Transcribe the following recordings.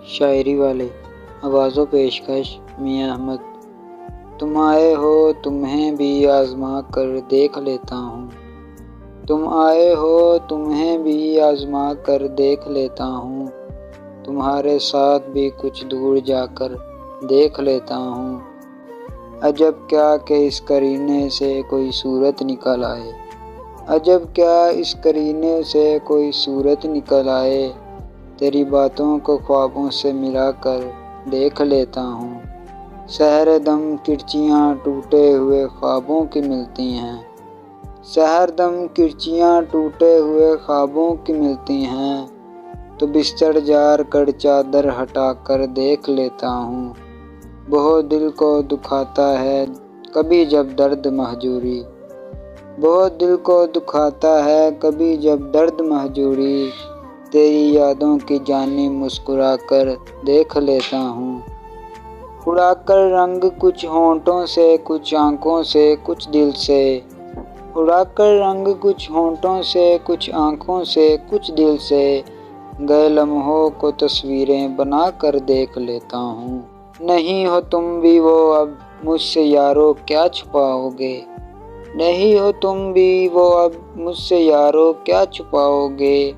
شاعری والے آواز و پیشکش میاں احمد۔ تم آئے ہو تمہیں بھی آزما کر دیکھ لیتا ہوں، تم آئے ہو تمہیں بھی آزما کر دیکھ لیتا ہوں، تمہارے ساتھ بھی کچھ دور جا کر دیکھ لیتا ہوں۔ عجب کیا کہ اس قرینے سے کوئی صورت نکل آئے، عجب کیا اس قرینے سے کوئی صورت نکل آئے، تیری باتوں کو خوابوں سے ملا کر دیکھ لیتا ہوں۔ سحر دم کرچیاں ٹوٹے ہوئے خوابوں کی ملتی ہیں، سحر دم کرچیاں ٹوٹے ہوئے خوابوں کی ملتی ہیں، تو بستر جار کر چادر ہٹا کر دیکھ لیتا ہوں۔ بہت دل کو دکھاتا ہے کبھی جب درد مہجوری، بہت دل کو دکھاتا ہے کبھی جب درد مہجوری، تیری یادوں کی جانب مسکرا کر دیکھ لیتا ہوں۔ اڑا کر رنگ کچھ ہونٹوں سے کچھ آنکھوں سے کچھ دل سے، اڑا کر رنگ کچھ ہونٹوں سے کچھ آنکھوں سے کچھ دل سے، گئے لمحوں کو تصویریں بنا کر دیکھ لیتا ہوں۔ نہیں ہو تم بھی وہ اب مجھ سے یارو کیا چھپاؤ گے، نہیں ہو تم بھی وہ اب مجھ سے یارو کیا چھپاؤ گے،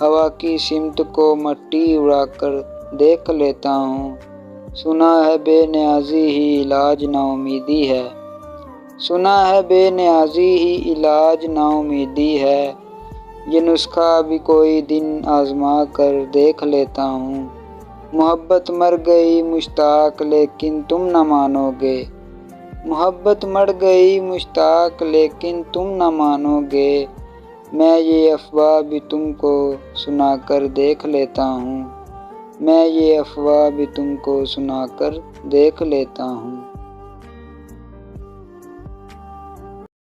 ہوا کی سمت کو مٹی اڑا کر دیکھ لیتا ہوں۔ سنا ہے بے نیازی ہی علاج نا امیدی ہے، سنا ہے بے نیازی ہی علاج نا امیدی ہے، یہ نسخہ بھی کوئی دن آزما کر دیکھ لیتا ہوں۔ محبت مر گئی مشتاق لیکن تم نہ مانو گے، محبت مر گئی مشتاق لیکن تم نہ مانو گے، میں یہ افواہ بھی تم کو سنا کر دیکھ لیتا ہوں، میں یہ افواہ بھی تم کو سنا کر دیکھ لیتا ہوں۔